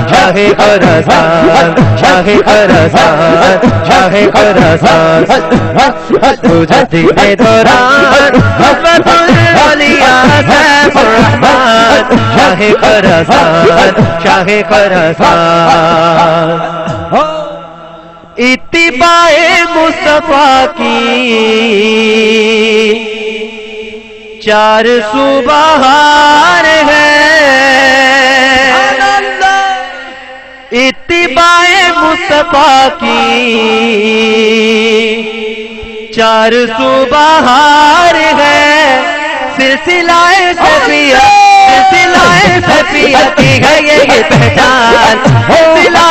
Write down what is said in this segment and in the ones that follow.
شاہ خراسان شاہ خراسان شاہ خراسان مجدد دوران حضرت الاولیاء سیف الرحمن شاہ خراسان شاہ خراسان اتباع مصطفیٰ کی چار سو بہار ہے اتباع مصطفیٰ کی چار سو بہار ہے سلسلہ صفیہ کی ہے یہ پہچان سلسلہ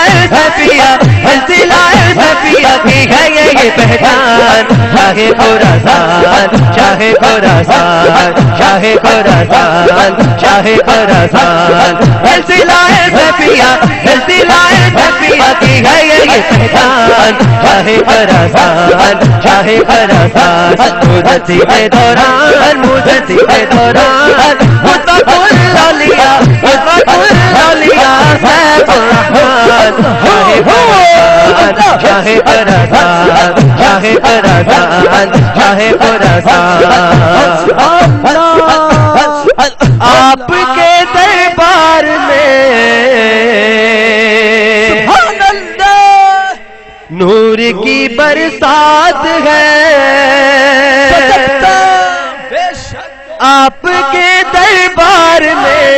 صفیہ کی ہے یہ پہچان شاہ خراسان شاہ خراسان شاہ خراسان شاہ خراسان سلسلہ صفیہ کی ہے یہ پہچان شاہ خراسان شاہ خراسان مجدد دوران حضرت الاولیاء سیف الرحمن شاہ خراسان شاہ خراسان شاہ خراسان آپ کے دربار میں نور کی برسات ہے آپ کے دربار میں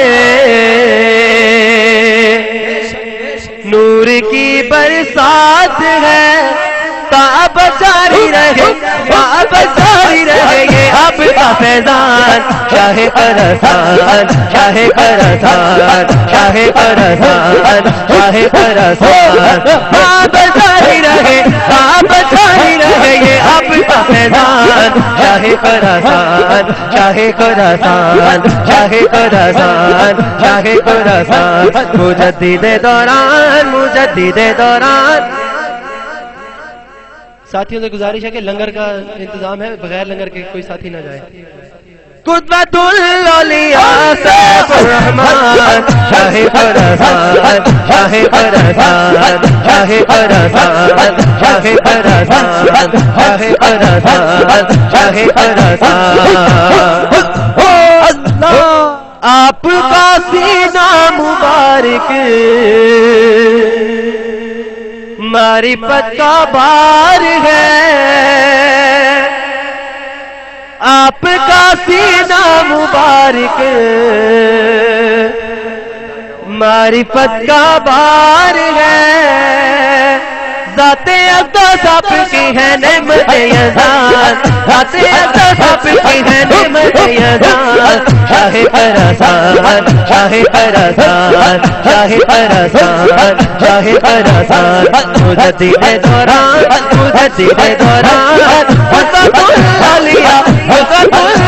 نور کی برسات ہے تاب جاری رہے یہ آپ کا فیضان شاہ خراسان شاہ خراسان شاہ خراسان شاہ خراسان تاب جاری رہے یہ آپ کا فیضان شاہ خراسان شاہ خراسان شاہ خراسان شاہ خراسان مجدد دوران ساتھیوں سے گزارش ہے کہ لنگر کا انتظام ہے بغیر لنگر کے کوئی ساتھی نہ جائے قطبۃ الاولیاء سیف الرحمن شاہ خراسان شاہ خراسان شاہ خراسان شاہ خراسان شاہ خراسان شاہ خراسان آپ کا سینہ مبارک معرفت کا بار ہے آپ کا سینہ مبارک معرفت کا بار ہے ذات اقدس آپ کی ہے نعمت یزدان ذات اقدس آپ کی ہے نعمت یزدان شاہ خراسان شاہ خراسان شاہ خراسان شاہ خراسان مجدد دوران حضرت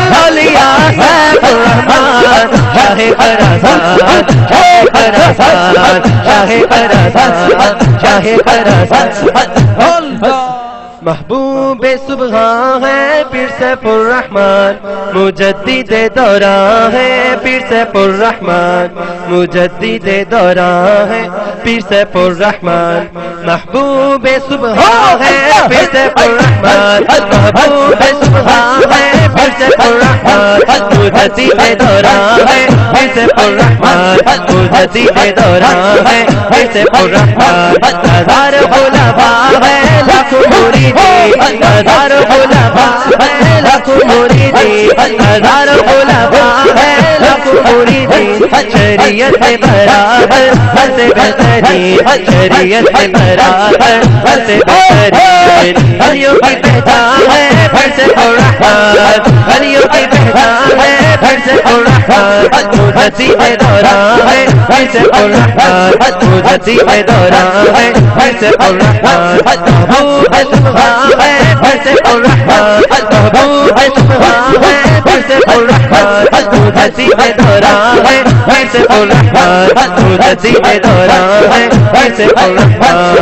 الاولیاء سیف الرحمن شاہ خراسان شاہ خراسان شاہ خراسان شاہ خراسان محبوب سبحان ہے پیر سیف الرحمن مجدد دوران ہے پیر سیف الرحمن مجدد دوران ہے پیر سیف الرحمن محبوب سبحان ہے پیر سیف الرحمن محبوب سبحان ہے پیر سیف الرحمن مجدد دوران ہے پیر سیف الرحمن مجدد دوران ہے پیر سیف الرحمن ہزار خلفاء ہے لاکھوں مرید ہزار خلفاء ہے لاکھوں مرید ہزار خلفاء ہے لاکھوں مرید شریعت سے برابر ہر سے بہترین شریعت سے برابر ہر سے بہترین ہریوں کی پہچان ہے پھر سے الرحمن ہریوں کی پہچان ہے پھر سے الرحمن مجدد دوران ہے پھر سے الرحمن مجدد دوران ہے پھر سے الرحمن محبوب سبحان ہے پھر سے الرحمن محبوب سبحان ہے پھر سے الرحمن مجدد دوران ہے پھر سے الرحمن مجدد دوران ہے پھر سے الرحمن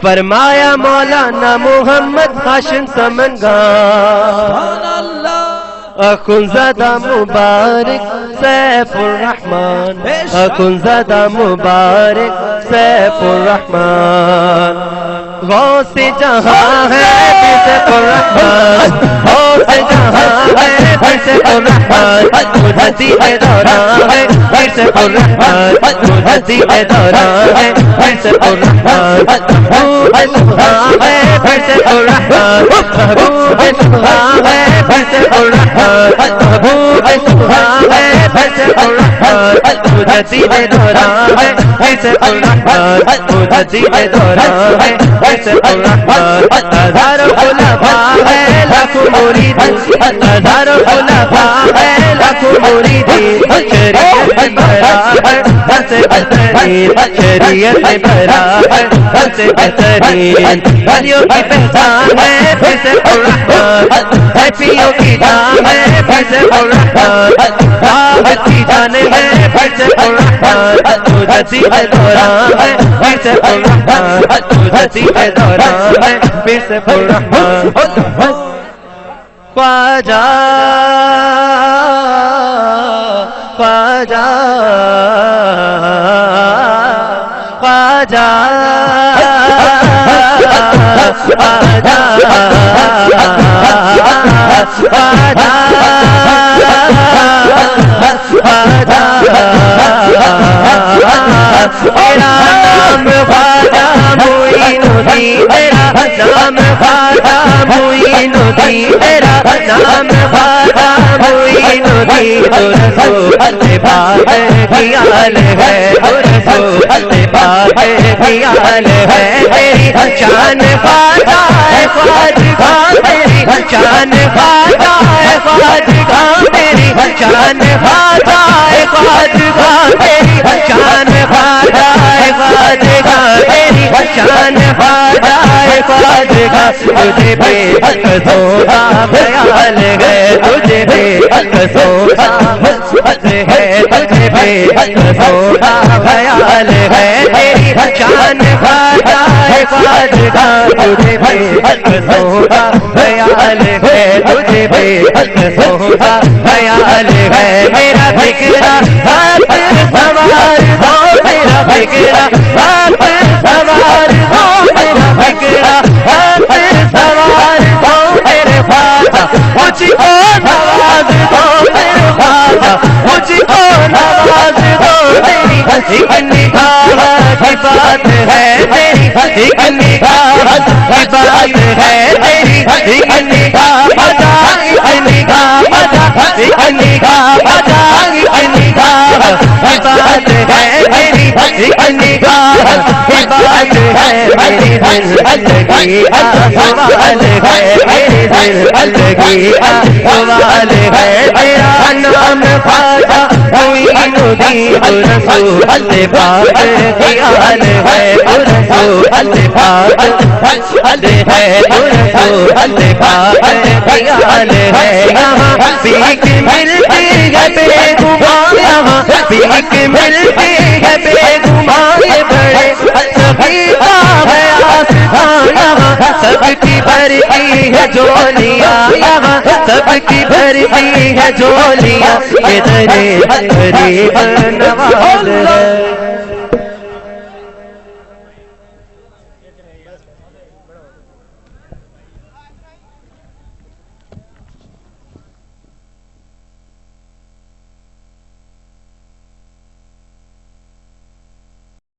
فرمایا مولانا محمد ہاشم سمنگان اخنزادہ مبارک سیف الرحمن اخنزادہ مبارک سیف الرحمن غوث جہاں ہے پھر سیف الرحمن غوث جہاں ہے پھر سیف الرحمن مجدد دوران ہے پھر سیف الرحمن مجدد دوران ہے پھر سیف الرحمن محبوب سبحان ہے پھر سیف الرحمن محبوب سبحان ہے پھر سیف الرحمن محبوب سبحان ہے پھر سیف الرحمن مجدد دوران ہے پھر سیف الرحمن مجدد دوران ہے پھر سیف الرحمن ہزاروں خلفاء ہے لاکھوں مرید ہزاروں خلفاء ہے لاکھوں مرید شریعت میں بھرا ہے ہر سے بہترین شریعت میں بھرا ہے ہر سے بہترین ولیوں کی پہچان ہے پھر سیف الرحمن حیفیوں کی جان ہے پھر سیف الرحمن صحابت کی جان ہے پھر سیف الرحمن مجدد دوران ہے پھر سیف الرحمن مجدد دوران ہے پھر سیف الرحمن خواجہ خواجہ خواجہ خواجہ تیرا نام خواجہ معین الدین تیرا نام خواجہ معین الدین تیرا نام خواجہ معین الدین تو رسول پاک کی آل ہے تو رسول پاک کی آل ہے تیری شان خواجہ ہے خواجہ تیری شان خواجہ ہے خواجہ تیری شان خواجہ ہے خواجہ تیری شان خواجہ ہے خواجہ تیری شان خواجہ ہے خواجہ تجھے بے قصوں کا خیال ہے تجھے بے قصوں کا حسن ہے تجھے بے قصوں کا خیال ہے تیری شان خواجہ ہے خواجہ تجھے بے قصوں کا خیال ہے تجھے بے قصوں کا خیال ہے میرا فکرہ ہاتھ سوار ہو میرا فکرہ ہاتھ سوار ہو میرا فکرہ ہاتھ سوار ہو میرے خواجہ مجھ کو نواز دو میرے خواجہ مجھ کو نواز دو تیری ایک نگاہ کی بات ہے تیری ایک نگاہ کی بات ہے تیری ایک نگاہ بتا ایک نگاہ بتا ایک نگاہ بتا ایک نگاہ کی بات ہے تیری ایک نگاہ کی بات ہے میری دل الگی سوال ہے میری دل الگی سوال ہے تیرا نام خواجہ معین الدین رسول پاک کی آل ہے رسول پاک ہے رسول پاک کی آل ہے یہاں بھیک ملتی ہے بے گمان یہاں بھیک ملتی ہے بے گمان یہ بڑے سبھی کا ہے آستان یہاں سب کی بھرتی ہے جولیاں یہاں سب کی بھرتی ہے جولیاں یہ درے غریب نواز